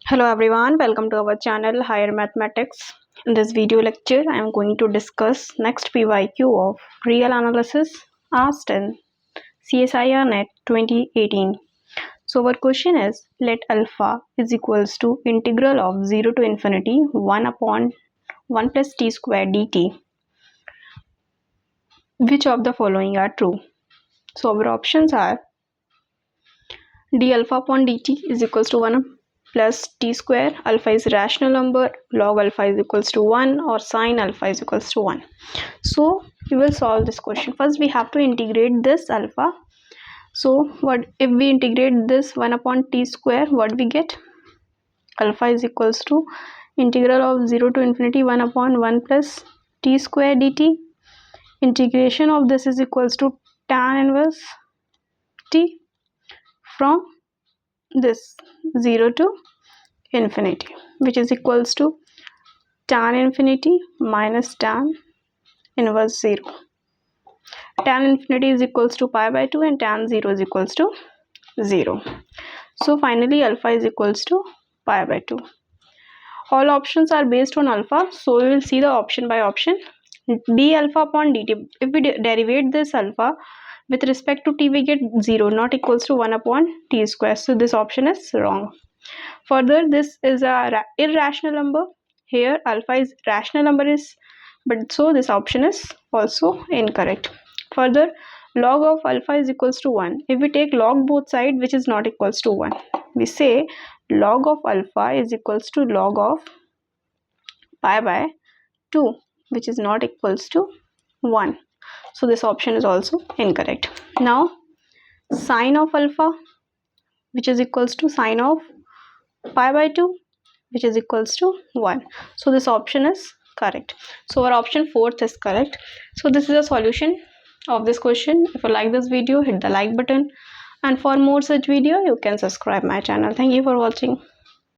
Hello everyone, welcome to our channel Higher Mathematics. In this video lecture, I am going to discuss next PYQ of real analysis asked in csirnet 2018. So our question is, let alpha is equals to integral of 0 to infinity 1 upon 1 plus t square dt. Which of the following are true? So our options are d alpha upon dt is equals to 1 plus t square, alpha is rational number, log alpha is equals to 1, or sine alpha is equals to 1. So we will solve this question. First we have to integrate this alpha. So what if we integrate this 1 upon t square, what we get? Alpha is equals to integral of 0 to infinity 1 upon 1 plus t square dt. Integration of this is equals to tan inverse t from this 0 to infinity, which is equals to tan infinity minus tan inverse 0. Tan infinity is equals to pi by 2 and tan 0 is equals to 0. So finally alpha is equals to pi by 2. All options are based on alpha, so we will see the option by option. D alpha upon dt, if we derivate this alpha with respect to t, we get 0, not equals to 1 upon t square. So this option is wrong. Further, this is a irrational number. Here alpha is rational number but so this option is also incorrect. Further, log of alpha is equals to 1. If we take log both sides, which is not equals to 1, we say log of alpha is equals to log of pi by 2, which is not equals to 1. So this option is also incorrect. Now sine of alpha, which is equals to sine of pi by 2, which is equals to 1. So this option is correct. So our option 4th is correct. So this is a solution of this question. If you like this video, hit the like button, and for more such video you can subscribe my channel. Thank you for watching.